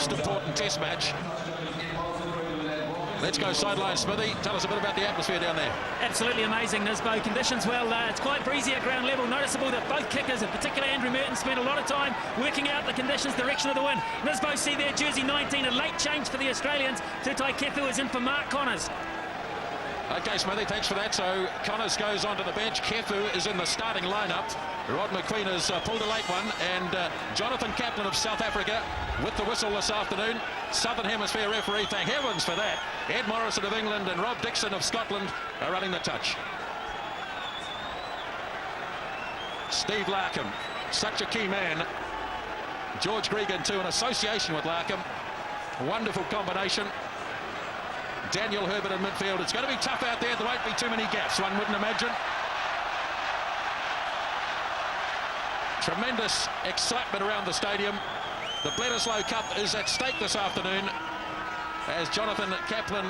most important test match. Let's go sideline, Smithy. Tell us a bit about the atmosphere down there. Absolutely amazing, Nisbo. Conditions, well, it's quite breezy at ground level. Noticeable that both kickers, in particular Andrew Merton, spent a lot of time working out the conditions, direction of the wind. Nisbo, see there, jersey 19, a late change for the Australians. Tutai Kefu is in for Mark Connors. Okay, Smithy, thanks for that. So Connors goes onto the bench. Kefu is in the starting lineup. Rod McQueen has pulled a late one, and Jonathan Kaplan of South Africa with the whistle this afternoon. Southern Hemisphere referee, thank heavens for that. Ed Morrison of England and Rob Dixon of Scotland are running the touch. Steve Larkham, such a key man. George Gregan too, in association with Larkham. Wonderful combination. Daniel Herbert in midfield. It's going to be tough out there. There won't be too many gaps, one wouldn't imagine. Tremendous excitement around the stadium. The Bledisloe Cup is at stake this afternoon as Jonathan Kaplan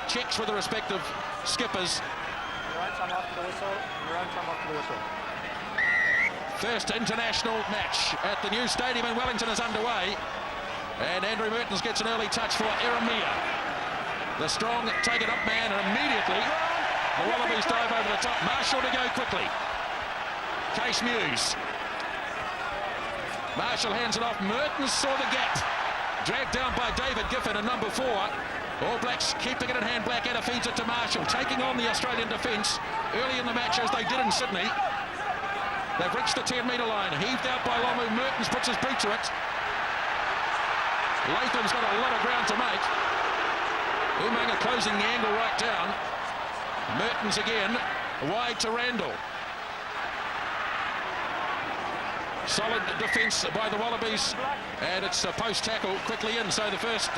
checks with the respective skippers. Your own time after the whistle. Your own time after the whistle. First international match at the new stadium in Wellington is underway. And Andrew Mertens gets an early touch for Eremia. The strong take-it-up man, and immediately the Wallabies dive over the top. Marshall to go quickly. Case Muse. Marshall hands it off. Mertens saw the gap. Dragged down by David Giffen in number 4. All Blacks keeping it in hand. Blackadder feeds it to Marshall, taking on the Australian defence early in the match as they did in Sydney. They've reached the 10-metre line. Heaved out by Lomu. Mertens puts his boot to it. Latham's got a lot of ground to make. Umaga closing the angle right down. Mertens again, wide to Randall. Solid defence by the Wallabies, and it's a post tackle quickly in. So the first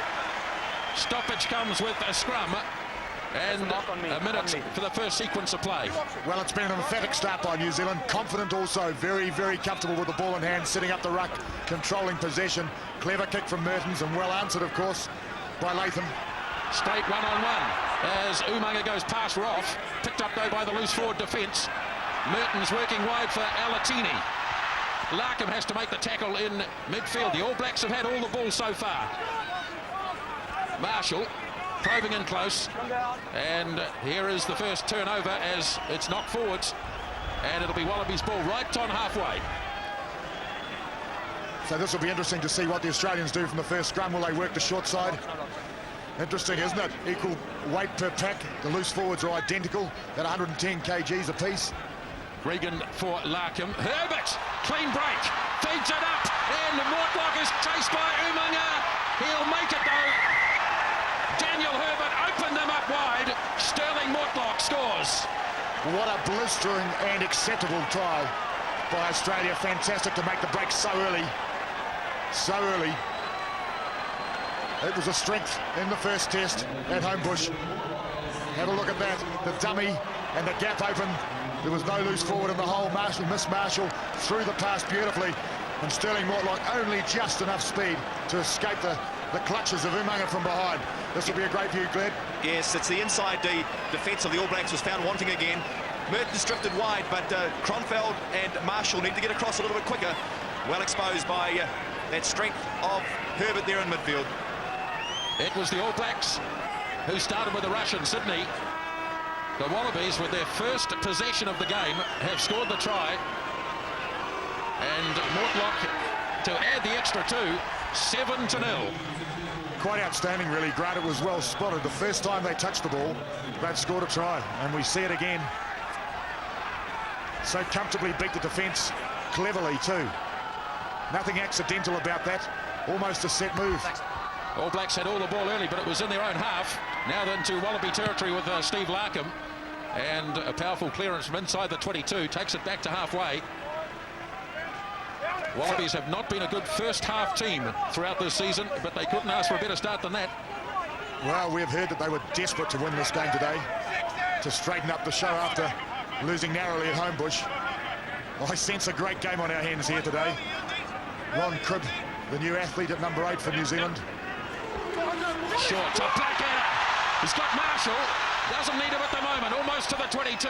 stoppage comes with a scrum, and a minute for the first sequence of play. Well, it's been an emphatic start by New Zealand. Confident also, very, very comfortable with the ball in hand, setting up the ruck, controlling possession. Clever kick from Mertens, and well answered, of course, by Latham. Straight one-on-one as Umaga goes past Roth. Picked up, though, by the loose forward defence. Mertens working wide for Alatini. Larkham has to make the tackle in midfield. The All Blacks have had all the ball so far. Marshall probing in close. And here is the first turnover as it's knocked forwards. And it'll be Wallabies ball right on halfway. So this will be interesting to see what the Australians do from the first scrum. Will they work the short side? Interesting, isn't it? Equal weight per pack. The loose forwards are identical at 110 kgs apiece. Regan for Larkham. Herbert, clean break, feeds it up, and Mortlock is chased by Umaga. He'll make it though. Daniel Herbert opened them up wide. Stirling Mortlock scores. What a blistering and acceptable try by Australia. Fantastic to make the break so early. So early. It was a strength in the first test at Homebush. Have a look at that. The dummy and the gap open. There was no loose forward in the hole. Marshall missed Marshall through the pass beautifully. And Stirling Mortlock only just enough speed to escape the clutches of Umaga from behind. This will be a great view, Glenn. Yes, it's the inside defence of the All Blacks was found wanting again. Mertens drifted wide, but Kronfeld and Marshall need to get across a little bit quicker. Well exposed by that strength of Herbert there in midfield. It was the All Blacks who started with a rush in Sydney. The Wallabies, with their first possession of the game, have scored the try. And Mortlock to add the extra 2, 7-0. Quite outstanding, really, Grant. It was well spotted. The first time they touched the ball, they've scored a try, and we see it again. So comfortably beat the defence, cleverly too. Nothing accidental about that. Almost a set move. All Blacks had all the ball early, but it was in their own half. Now then to Wallaby territory with Steve Larkham. And a powerful clearance from inside the 22. Takes it back to halfway. Wallabies have not been a good first half team throughout this season, but they couldn't ask for a better start than that. Well, we have heard that they were desperate to win this game today, to straighten up the show after losing narrowly at Homebush. I sense a great game on our hands here today. Ron Cribb, the new athlete at number 8 for New Zealand. Short to Blackadder. He's got Marshall. Doesn't need him at the moment. Almost to the 22.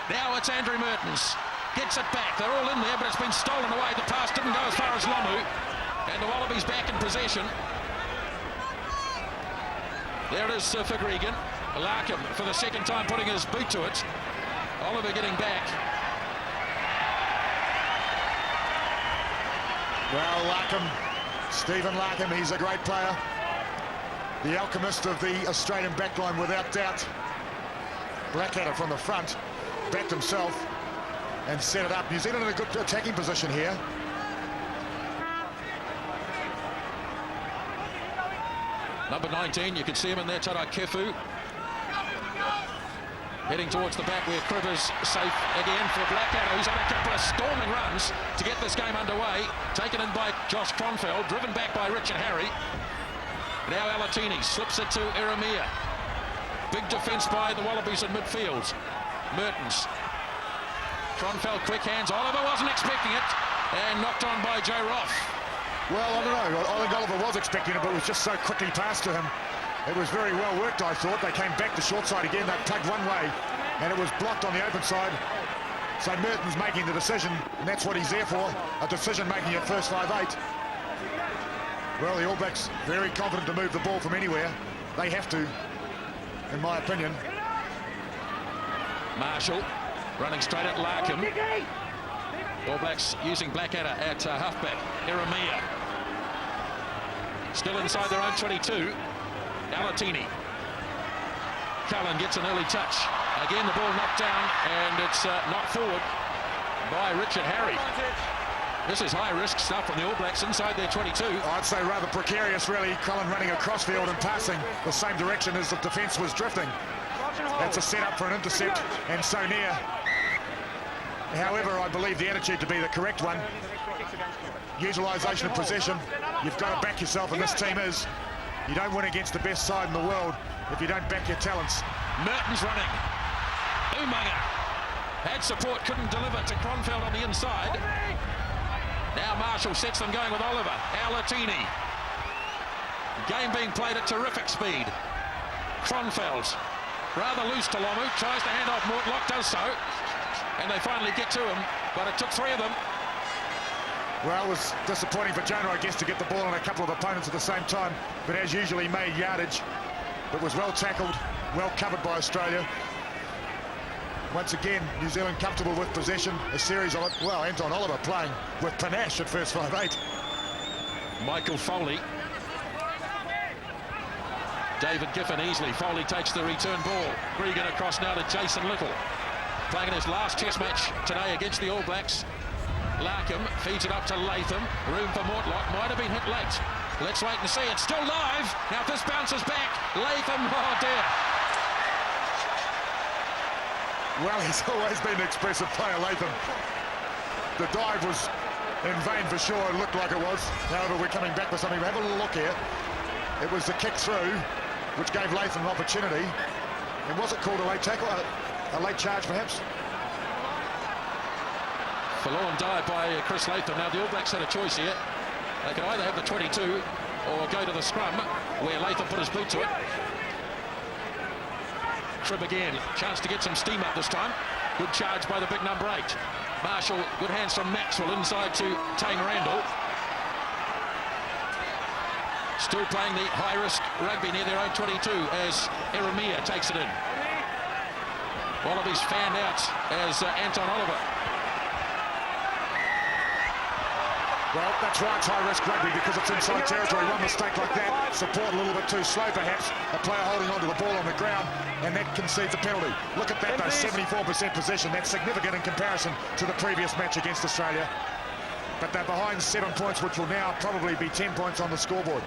Now it's Andrew Mertens. Gets it back. They're all in there, but it's been stolen away. The pass didn't go as far as Lomu. And the Wallabies back in possession. There it is for Gregan. Larkham for the second time putting his boot to it. Oliver getting back. Well, Larkham, Stephen Larkham, he's a great player. The alchemist of the Australian backline without doubt. Blackadder from the front, backed himself and set it up. New Zealand in a good attacking position here. Number 19, you can see him in there, Tara Kefu. Heading towards the back where Cribb is safe again for Blackadder, who's had a couple of storming runs to get this game underway. Taken in by Josh Kronfeld, driven back by Richard Harry. Now Alatini slips it to Eremia. Big defence by the Wallabies in midfield. Mertens. Kronfeld, quick hands. Oliver wasn't expecting it. And knocked on by Joe Roth. Well, I don't know. I think Oliver was expecting it, but it was just so quickly passed to him. It was very well worked, I thought. They came back the short side again. They tugged one way, and it was blocked on the open side. So Mertens making the decision, and that's what he's there for, a decision-making at first 5-8. Well, the All Blacks very confident to move the ball from anywhere. They have to, in my opinion. Marshall running straight at Larkham. All Blacks using Blackadder at halfback. Eremia. Still inside their own 22. Alatini. Cullen gets an early touch. Again, the ball knocked down, and it's knocked forward by Richard Harry. This is high-risk stuff from the All Blacks inside their 22. I'd say rather precarious, really. Cullen running across field and passing the same direction as the defence was drifting. That's a set-up for an intercept, and so near. However, I believe the attitude to be the correct one. Utilisation of possession. You've got to back yourself, and this team is. You don't win against the best side in the world if you don't back your talents. Mertens running. Umaga had support, couldn't deliver to Kronfeld on the inside. Now Marshall sets them going with Oliver. Alatini. Game being played at terrific speed. Kronfeld. Rather loose to Lomu. Tries to hand off. Mortlock does so. And they finally get to him. But it took three of them. Well, it was disappointing for Jonah, I guess, to get the ball on a couple of opponents at the same time. But as usual, he made yardage. It was well tackled, well covered by Australia. Once again, New Zealand comfortable with possession. A series of it. Well, Anton Oliver playing with panache at first 5-8. Michael Foley. David Giffen easily. Foley takes the return ball. Gregan across now to Jason Little. Playing in his last test match today against the All Blacks. Larkham feeds it up to Latham. Room for Mortlock. Might have been hit late. Let's wait and see. It's still live. Now if this bounces back. Latham, oh dear. Well, he's always been an expressive player, Latham. The dive was in vain for sure. It looked like it was. However, we're coming back with something. Have a little look here. It was the kick through, which gave Latham an opportunity. And was it called a late tackle? A late charge, perhaps? Forlorn dive by Chris Latham. Now the All Blacks had a choice here. They could either have the 22 or go to the scrum, where Latham put his boot to it. Cribb again. Chance to get some steam up this time. Good charge by the big number 8. Marshall, good hands from Maxwell inside to Tane Randall. Still playing the high-risk rugby near their own 22 as Eremia takes it in. Wallabies fanned out as Anton Oliver. Well, that's why it's high-risk rugby, because it's inside territory. One mistake like that, support a little bit too slow perhaps, a player holding onto the ball on the ground, and that concedes a penalty. Look at that though, 74% possession. That's significant in comparison to the previous match against Australia. But they're behind 7 points, which will now probably be 10 points on the scoreboard.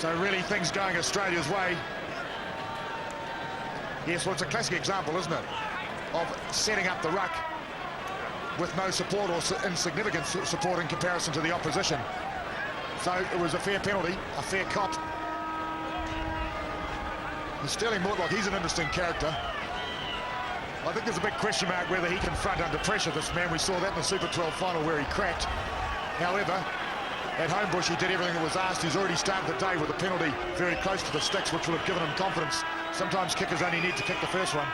So really things going Australia's way. Yes, well, it's a classic example, isn't it, of setting up the ruck with no support or insignificant support in comparison to the opposition. So it was a fair penalty, a fair cop. And Stirling Mortlock, he's an interesting character. I think there's a big question mark whether he can front under pressure, this man. We saw that in the Super 12 final where he cracked. However, at Homebush he did everything that was asked. He's already started the day with a penalty very close to the sticks, which will have given him confidence. Sometimes kickers only need to kick the first one.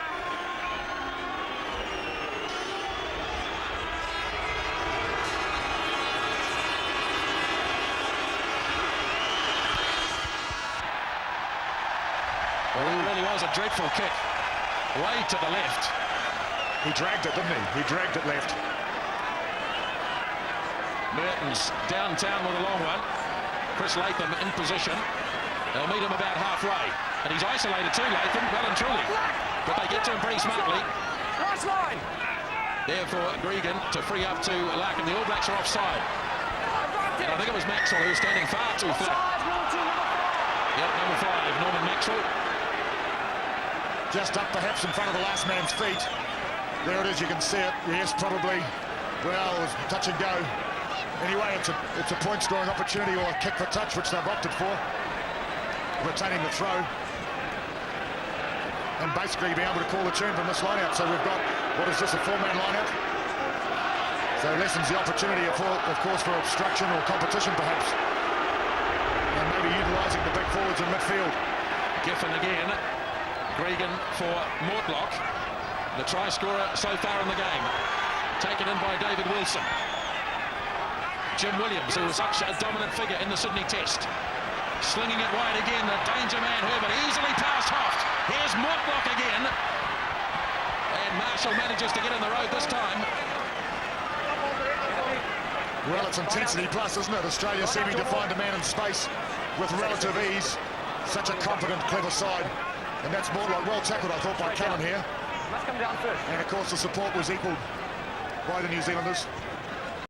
was a dreadful kick. Way to the left. He dragged it, didn't he? He dragged it left. Mertens downtown with a long one. Chris Latham in position. They'll meet him about halfway. And he's isolated too, Latham, well and truly. But they get to him pretty smartly. Last line. Therefore, Gregan to free up to Larkin. The All Blacks are offside. And I think it was Maxwell who was standing far too flat. Yep, number 5, Norman Maxwell. Just up perhaps in front of the last man's feet. There it is, you can see it. Yes, probably. Well, it was touch and go. Anyway, it's a point-scoring opportunity or a kick for touch, which they've opted for. Retaining the throw. And basically being able to call the tune from this line-out. So we've got, what is this, a 4-man line-out? So lessens the opportunity, of course, for obstruction or competition, perhaps. And maybe utilising the big forwards in midfield. Giffen again. Gregan for Mortlock. The try scorer so far in the game. Taken in by David Wilson. Jim Williams, who was such a dominant figure in the Sydney Test. Slinging it wide again, the danger man Herbert, easily past Hoft. Here's Mortlock again. And Marshall manages to get in the road this time. Well, it's intensity plus, isn't it? Australia seeming to find a man in space with relative ease. Such a competent, clever side. And that's Mortlock. Well tackled, I thought, by Cullen here. Must come down first. And, of course, the support was equalled by the New Zealanders.